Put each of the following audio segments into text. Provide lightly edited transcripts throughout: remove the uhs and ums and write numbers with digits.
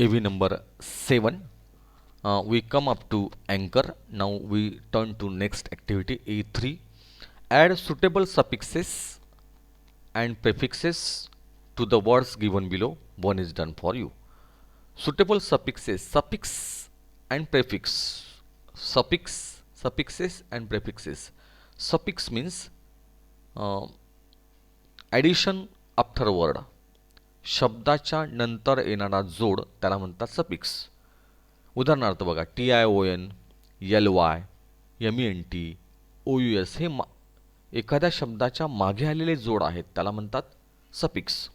AV number 7. We come up to anchor. Now we turn to next activity A3. Add suitable suffixes and prefixes to the words given below. One is done for you. Suitable suffixes, suffix and prefix. Suffixes and prefixes. Suffix means uh, addition after word. शब्दाच्या नंतर येणारा जोड त्याला म्हणतात suffix. उदाहरणार्थ बघा TION, LY, MENT, OUS हे एखाद्या शब्दाच्या मागे आलेले जोड आहेत त्याला म्हणतात सफिक्स.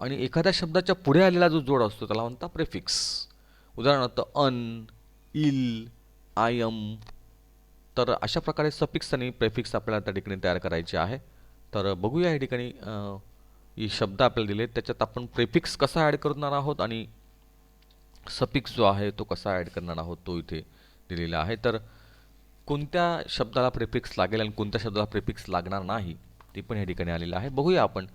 आणि एखाद्या शब्दाच्या पुढे आलेला जो जोड असतो त्याला म्हणतात प्रेफिक्स. उदाहरणार्थ अन, इल, आयम. तर अशा प्रकारे सफिक्स आणि प्रेफिक्स आपल्याला त्या ठिकाणी तयार करायचे आहे. तर बघूया या ठिकाणी ही शब्द आपल्याला दिले त्याच्यात आपण प्रेफिक्स कसा ॲड करणार आहोत आणि सफिक्स जो आहे तो कसा ॲड करणार आहोत तो इथे दिलेला आहे. तर कोणत्या शब्दाला प्रेफिक्स लागेल आणि कोणत्या शब्दाला प्रेफिक्स लागणार नाही ते पण या ठिकाणी आलेलं आहे. बघूया आपण.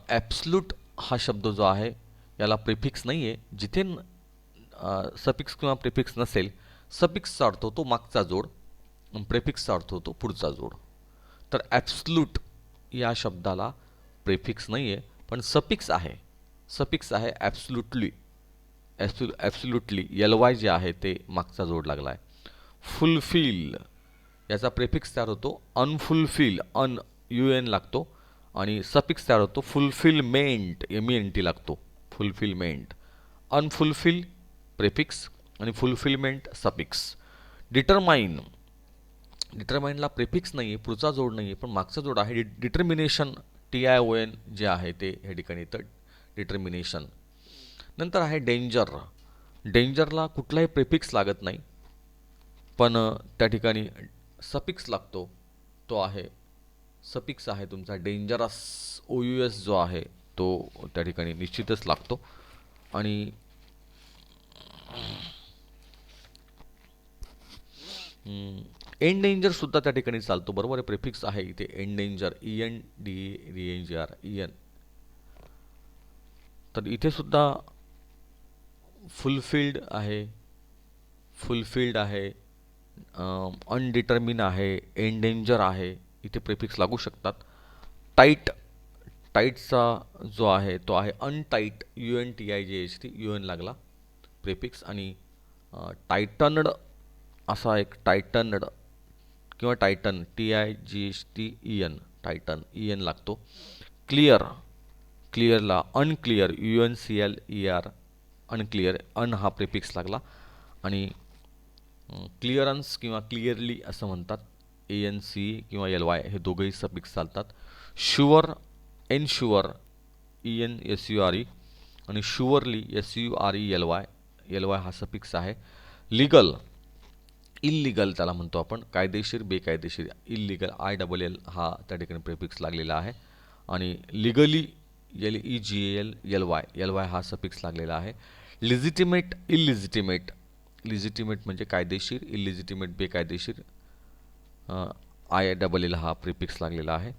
ॲब्सल्यूट हा शब्द जो आहे याला प्रेफिक्स नाही आहे. जिथे सफिक्स किंवा प्रेफिक्स नसेल, सफिक्सचा अर्थ होतो मागचा जोड, प्रेफिक्सचा अर्थ होतो पुढचा जोड. तर ॲब्सल्यूट या शब्दाला प्रेफिक्स नाही आहे पण सफिक्स आहे. सफिक्स आहे ॲब्सल्युटली. ॲब्सल्युटली LY जे आहे ते मागचा जोड लागला आहे. फुलफिल याचा प्रेफिक्स तयार होतो अनफुलफिल, UN लागतो आणि सफिक्स तयार होतो फुलफिलमेंट, MENT लागतो. फुलफिलमेंट, अनफुलफिल प्रेफिक्स आणि फुलफिलमेंट सफिक्स. डिटरमाइन, डिटरमाइनला प्रेफिक्स नाही आहे, पुढचा जोड नाही आहे पण मागचा जोड आहे. डिटर्मिनेशन TION जे आहे ते या ठिकाणी तर डिटर्मिनेशन. नंतर आहे डेंजर. डेंजरला कुठलाही प्रेफिक्स लागत नाही पण त्या ठिकाणी सफिक्स लागतो. तो आहे सफिक्स आहे तुमचा डेंजरस. OUS जो आहे तो त्या ठिकाणी निश्चितच लागतो. आणि एंडेंजर सुद्धा त्या ठिकाणी चालतो. बरोबर आहे, प्रेफिक्स आहे इथे एंडेंजर, EN. तर इथे सुद्धा फुलफिल्ड आहे, फुलफिल्ड आहे, अनडिटर्मिन आहे, एंडेंजर आहे. इथे प्रेफिक्स लागू शकतात. टाईट, टाईटचा जो आहे तो आहे अनटाईट, UNTIGHT, UN लागला प्रेफिक्स. आणि टायटनड असा एक टायटनड किंवा टायटन TIGHTEN, टायटन EN लागतो. क्लिअर, क्लिअरला अनक्लिअर, UNCLER, अनक्लिअर, अन हा प्रेफिक्स लागला. आणि क्लिअरन्स किंवा क्लिअरली असं म्हणतात, ANC किंवा LY हे दोघंही सफिक्स चालतात. शुअर, एनशुअर, ENSURE आणि शुअरली SURELY, LY हा सफिक्स आहे. लिगल, इल्लिगल त्याला म्हणतो आपण, कायदेशीर, बेकायदेशीर, इल्लिगल, ILL हा त्या ठिकाणी प्रेफिक्स लागलेला आहे. आणि लिगली, LEGAL, LY हा सफिक्स लागलेला आहे. लिजिटिमेट, इलिजिटिमेट, लिजिटिमेट म्हणजे कायदेशीर, इलिजिटिमेट बेकायदेशीर, ILL हा प्रिफिक्स लागलेला आहे.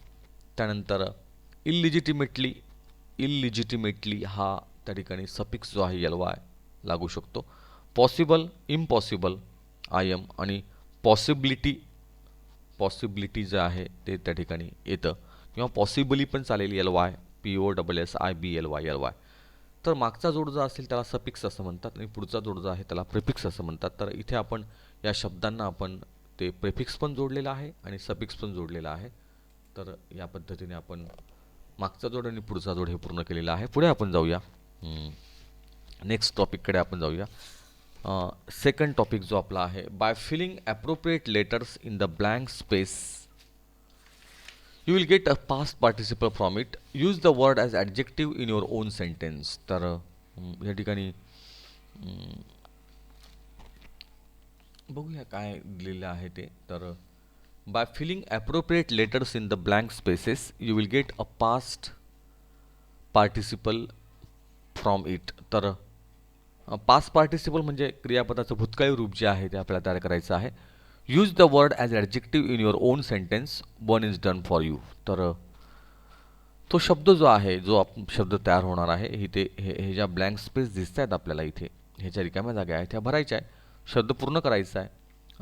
त्यानंतर इलिजिटिमेटली, इलिजिटिमेटली हा त्या ठिकाणी सफिक्स जो आहे LY लागू शकतो. पॉसिबल, इम्पॉसिबल, IM आणि पॉसिबिलिटी, पॉसिबिलिटी जे आहे ते त्या ठिकाणी येतं किंवा पॉसिबली पण चालेल, LY, POSSIBLY. तर मागचा जोड जो असेल त्याला सफिक्स असं म्हणतात आणि पुढचा जोड जो आहे त्याला प्रेफिक्स असं म्हणतात. तर इथे आपण या शब्दांना आपण ते प्रेफिक्स पण जोडलेला आहे आणि सफिक्स पण जोडलेला आहे. तर या पद्धतीने आपण मागचा जोड आणि पुढचा जोड हे पूर्ण केलेला आहे. पुढे आपण जाऊया, नेक्स्ट टॉपिककडे आपण जाऊया. सेकंड टॉपिक जो आपला आहे, by filling appropriate letters in the blank space you will get a past participle from it. Use the word as adjective in your own sentence. तर या ठिकाणी बघूया काय दिलेलं आहे ते. तर by filling appropriate letters in the blank spaces you will get a past participle from it. तर पास्ट पार्टिसिपल म्हणजे क्रियापदाचं भूतकाळी रूप जे आहे ते आपल्याला तयार करायचं आहे. Use the word as adjective in your own sentence. One is done for you. तर तो शब्द जो आहे, जो शब्द तयार होणार आहे, इथे हे ज्या ब्लँक स्पेस दिसत आहेत आपल्याला इथे, ह्याच्या रिकाम्या जागा आहेत त्या भरायच्या आहे, शब्द पूर्ण करायचा आहे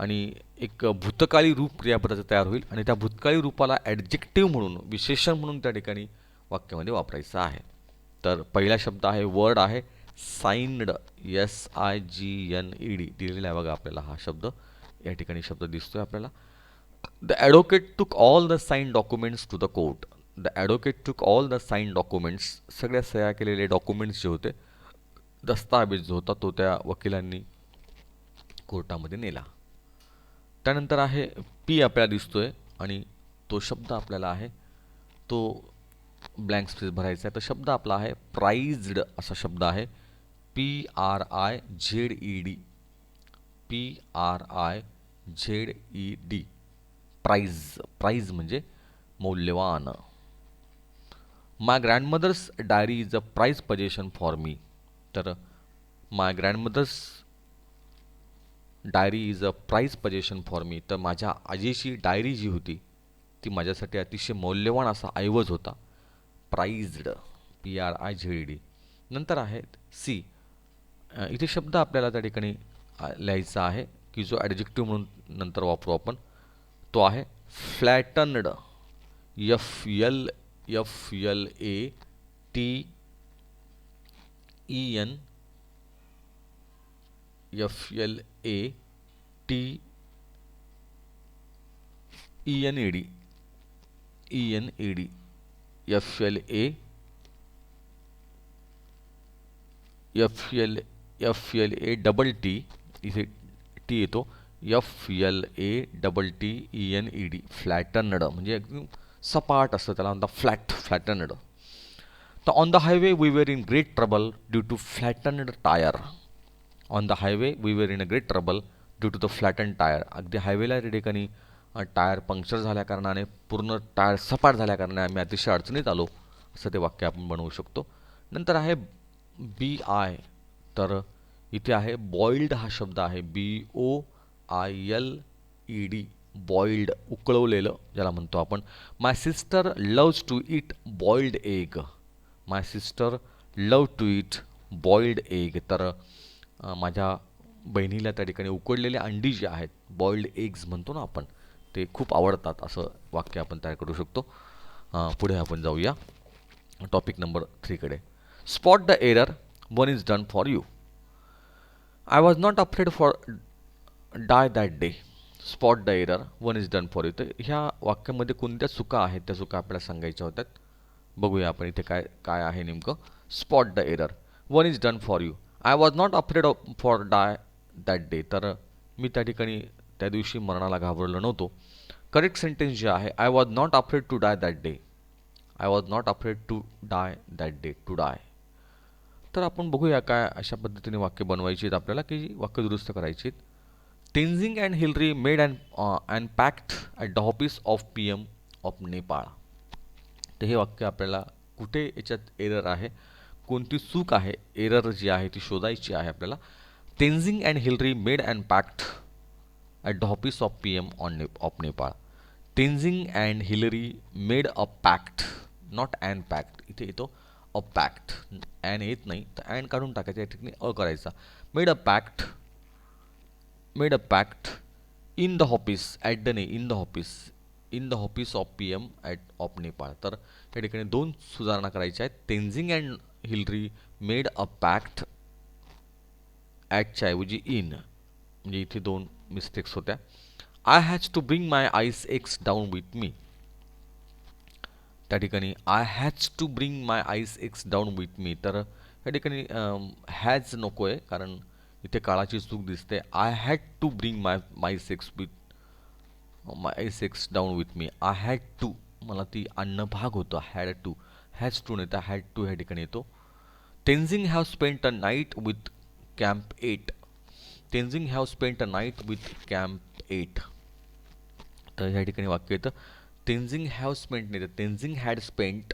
आणि एक भूतकाळी रूप क्रियापदाचं तयार होईल आणि त्या भूतकाळी रूपाला ॲडजेक्टिव्ह म्हणून, विशेषण म्हणून त्या ठिकाणी वाक्यामध्ये वापरायचं आहे. तर पहिला शब्द आहे, वर्ड आहे साइन्ड, SIGNED दिलेला आहे बघा आपल्याला हा शब्द, या ठिकाणी शब्द दिसतोय आपल्याला. The advocate took all the sign documents to the court. The advocate took all the sign documents, सगळ्या सह्या केलेले डॉक्युमेंट्स जे होते, दस्तावेज जो होता तो त्या वकिलांनी कोर्टामध्ये नेला. त्यानंतर आहे पी आपल्याला दिसतोय आणि तो शब्द आपल्याला आहे तो ब्लँक स्पेस भरायचा आहे. तर शब्द आपला आहे प्राइज्ड, असा शब्द आहे PRIZED, PRIZED, प्राइज. प्राइज म्हणजे मौल्यवान. My grandmother's diary is a prize possession for me. तर my grandmother's diary is a prize possession for me. तर माझ्या आजीची डायरी जी होती ती माझ्यासाठी अतिशय मौल्यवान असा ऐवज होता. Prized, PRIZED. नंतर आहे सी. इथे शब्द आपल्याला त्या ठिकाणी लिहायचा आहे की जो ॲडजेक्टिव्ह म्हणून नंतर वापरू आपण, तो आहे फ्लॅटनड, FLATENED, इथे टी येतो, FLATTENED, फ्लॅटनड म्हणजे एकदम सपाट असतं, त्याला म्हणतात फ्लॅटनड. तर on the highway we were in great trouble due to flattened tyre. On the highway we were in a great trouble due to the flatten tyre. अगदी हायवेला त्या ठिकाणी टायर पंक्चर झाल्या कारणाने, पूर्ण टायर सपाट झाल्या कारणाने आम्ही अतिशय अडचणीत आलो, असं ते वाक्य आपण बनवू शकतो. नंतर आहे BI. तर इथे आहे बॉइल्ड, हा शब्द आहे BOILED, बॉइल्ड, उकळवलेलं ज्याला म्हणतो आपण. My sister loves to eat boiled egg. My sister love to eat boiled egg. तर माझ्या बहिणीला त्या ठिकाणी उकडलेले अंडी जी आहेत, बॉइल्ड एग्स म्हणतो ना आपण, ते खूप आवडतात, असं वाक्य आपण तयार करू शकतो. पुढे आपण जाऊया टॉपिक नंबर 3कडे. Spot the error, one is done for you. I was not afraid for die that day. Spot the error, one is done for you. तर ह्या वाक्यामध्ये कोणत्या चुका आहेत त्या चुका आपल्याला सांगायच्या होत्यात. बघूया आपण इथे काय काय आहे नेमकं. Spot the error, one is done for you. I was not afraid for die that day. तर मी त्या ठिकाणी त्या दिवशी मरणाला घाबरलो नव्हतो. करेक्ट सेंटेन्स जे आहे, I was not afraid to die that day. I was not afraid to die that day, to die. तर आपण बघूया काय अशा पद्धतीने वाक्य बनवायची आहेत आपल्याला, की वाक्य दुरुस्त करायची आहेत. Tenzing and Hillary made and pact at the office of PM of Nepal. तर हे वाक्य आपल्याला कुठे याच्यात एरर आहे, कोणती चूक आहे, एरर जी आहे ती शोधायची आहे आपल्याला. Tenzing and Hillary made and pact at the office of PM of Nepal. Tenzing and Hillary made a pact, not and pact, इथे येतो अ पॅक्ट, अँड येत नाही तर अँड काढून टाकायचं, या ठिकाणी अ करायचा. Made a pact in the office at the in the office of PM of Nepal. तर या ठिकाणी दोन सुधारणा करायच्या आहेत. Tenzing and Hillary made a pact, ॲटच्या ऐवजी इन, म्हणजे इथे दोन मिस्टेक्स होत्या. I has to bring my ice axe down with me. त्या ठिकाणी I has to bring my ice axe down with me. तर या ठिकाणी हॅज नको आहे, कारण इथे काळाची चूक दिसते. I had to bring my ice axe down with me. I had to, मला ती आणणं भाग होतं, हॅड टू, हॅज टू नाही तर हॅड टू ह्या ठिकाणी येतो. Tenzing have spent a night with camp 8. Tenzing have spent a night with camp 8. तर ह्या ठिकाणी वाक्य येतं तेन्झिंग हॅव स्पेंट नाही तर Tenzing had spent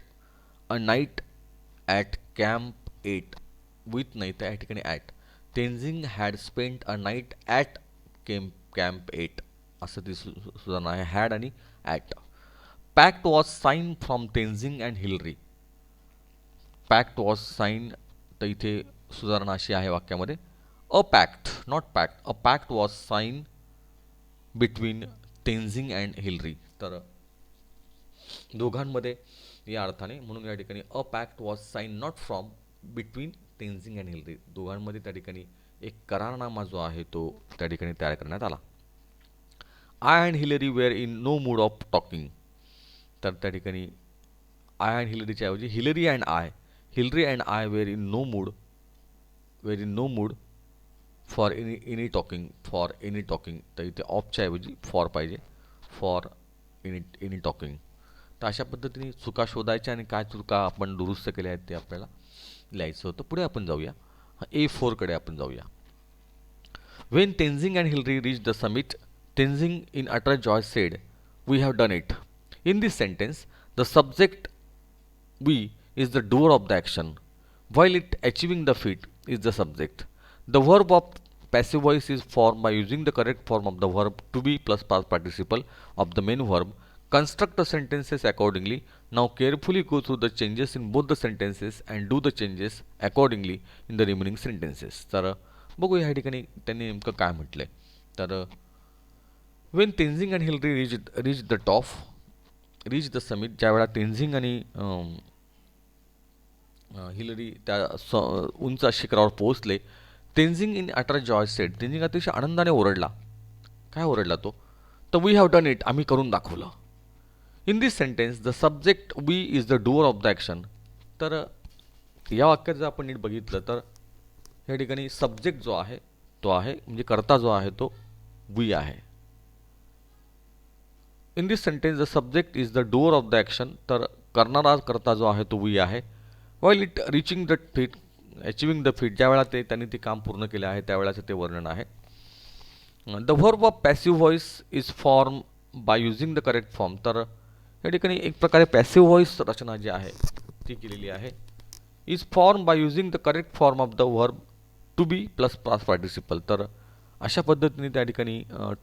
a night at camp 8. With नाही तर या ठिकाणी at. Tenzing had spent a night at camp 8 असं ती सुधारणा आहे, हॅड आणि at. Pact was sign from Tenzing and Hillary. Pact was sign, तर इथे सुधारणा अशी आहे वाक्यामध्ये, a pact not pact, a pact was sign between Tenzing and Hillary. तर दोघांमध्ये या अर्थाने, म्हणून या ठिकाणी a pact was sign not from between Tenzing and Hillary, दोघांमध्ये त्या ठिकाणी एक करारनामा जो आहे तो त्या ठिकाणी तयार करण्यात आला. I and Hillary were in no mood of talking, तर त्या ठिकाणी आय अँड हिलरीच्या ऐवजी Hillary and I, Hillary and I were in no mood for any talking, तर इथे ऑफच्या ऐवजी फॉर पाहिजे, फॉर एनी टॉकिंग. तर अशा पद्धतीने चुका शोधायच्या आणि काय चुका आपण दुरुस्त केल्या आहेत ते आपल्याला लिहायचं होतं. पुढे आपण जाऊया, A4कडे आपण जाऊया. When Tenzing and Hillary reached the summit, Tenzing in utter joy said, "We have done it." In this sentence, the subject we is the doer of the action, while it achieving the feat is the subject. The verb of passive voice is formed by using the correct form of the verb to be plus past participle of the main verb. Construct the sentences accordingly. Now carefully go through the changes in both the sentences and do the changes accordingly in the remaining sentences. तर बघूया या ठिकाणी त्यांनी नेमकं काय म्हटलंय. तर when Tenzing and Hillary reach the top, reach the summit, ज्यावेळा तेन्झिंग आणि हिलरी त्या उंच शिखरावर पोहोचले. Tenzing in utter joy said, तेन्झिंग अतिशय आनंदाने ओरडला. काय ओरडला तो? तर वी हॅव डन इट, आम्ही करून दाखवलं. In this sentence the subject we is the doer of the action. तर या वाक्यात जर आपण नीट बघितलं तर या ठिकाणी सब्जेक्ट जो आहे तो आहे, म्हणजे कर्ता जो आहे तो वी आहे. In this sentence the subject is the doer of the action, तर करणारा कर्ता जो आहे तो वी आहे. While it reaching the feat, achieving the feat, ज्यावेळा त्यांनी ते काम पूर्ण केले आहे त्यावेळेचं ते वर्णन आहे. The verb of passive voice is form by using the correct form, तर या ठिकाणी एक प्रकारे पॅसिव्ह व्हॉइस रचना जी आहे ती केलेली आहे. Is form by using the correct form of the verb to be plus past participle, तर अशा पद्धतीने त्या ठिकाणी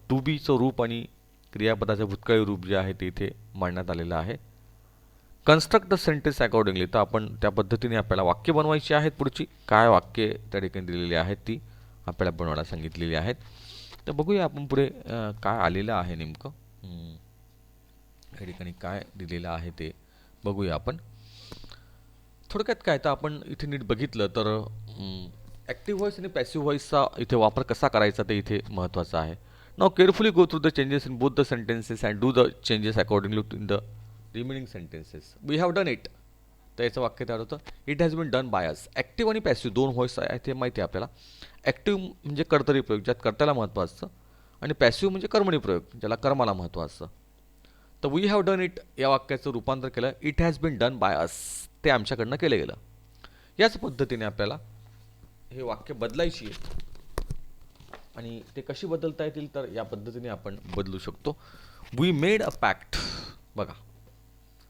टू बीचं रूप आणि क्रियापदाचं भूतकाळी रूप जे आहे ते इथे मांडण्यात आलेलं आहे. कन्स्ट्रक्ट द सेंटेन्स अकॉर्डिंगली, तर आपण त्या पद्धतीने आपल्याला वाक्य बनवायची आहेत. पुढची काय वाक्य त्या ठिकाणी दिलेली आहेत ती आपल्याला बनवायला सांगितलेली आहेत. तर बघूया आपण पुढे काय आलेलं आहे नेमकं, या ठिकाणी काय दिलेलं आहे ते बघूया आपण. थोडक्यात काय, तर आपण इथे नीट बघितलं तर ॲक्टिव्ह व्हॉइस आणि पॅसिव्ह व्हॉइसचा इथे वापर कसा करायचा ते इथे महत्त्वाचं आहे. Now carefully go through the changes in both the sentences and do the changes accordingly in the remaining sentences. We have done it, तर याचं वाक्य तयार होतं, it has been done by us. Active आणि पॅसिव्ह दोन voice आहे ते माहिती आहे आपल्याला. ॲक्टिव्ह म्हणजे कर्तरी प्रयोग, ज्यात कर्त्याला महत्त्व असतं, आणि पॅसिव्ह म्हणजे कर्मणी प्रयोग, ज्याला कर्माला महत्त्व असतं. तर वी हॅव डन इट या वाक्याचं रूपांतर केलं, it has been done by us, ते आमच्याकडनं केलं गेलं. याच पद्धतीने आपल्याला हे वाक्य बदलायची आहेत, आणि ते कशी बदलता येतील तर या पद्धतीने आपण बदलू शकतो. वी मेड अ पॅक्ट, बघा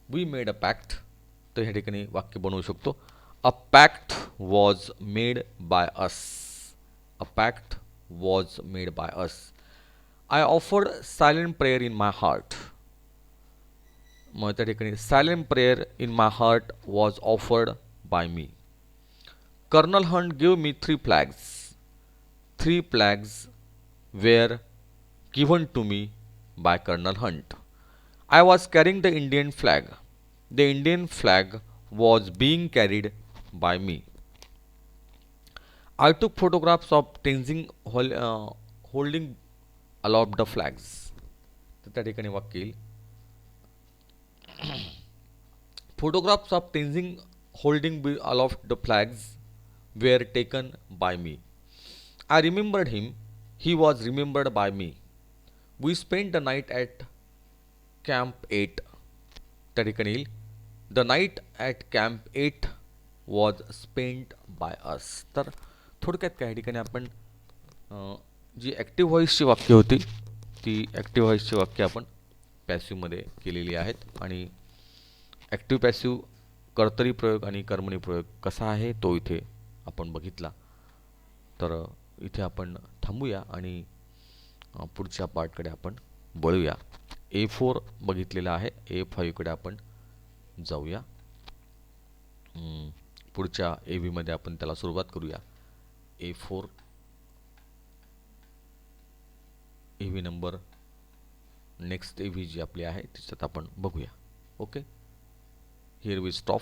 वी मेड अ पॅक्ट, तर ह्या ठिकाणी वाक्य बनवू शकतो, a pact was made by us. A pact was made by us. I offered silent prayer in my heart. मग त्या ठिकाणी silent prayer in my heart was offered by me. Colonel Hunt give me 3 flags. 3 flags were given to me by Colonel Hunt. I was carrying the Indian flag. The Indian flag was being carried by me. I took photographs of Tenzing holding aloft the flags. तर त्या ठिकाणी वाक्य येईल, photographs of Tenzing holding aloft the flags were taken by me. I remembered him. He was remembered by me. We spent the night at Camp 8. त्या ठिकाणी येईल, The night at Camp 8 was spent by us. तर थोडक्यात काय ठिकाणी आपण जी active व्हॉइसची वाक्य होती ती ॲक्टिव्ह व्हॉइसची वाक्य आपण पॅसिव्हमध्ये केलेली आहेत, आणि ॲक्टिव्ह पॅसिव्ह कर्तरी प्रयोग आणि कर्मणी प्रयोग कसा आहे तो इथे आपण बघितला. तर इथे आपण थांबूया आणि पुढच्या पार्टकडे आपण वळूया. A4 बघितलेला आहे, A5कडे आपण जाऊया. पुढच्या ए व्हीमध्ये आपण त्याला सुरुवात करूया. A4 A V number next A V जी आपली आहे त्याच्यात आपण बघूया. Okay, here we stop.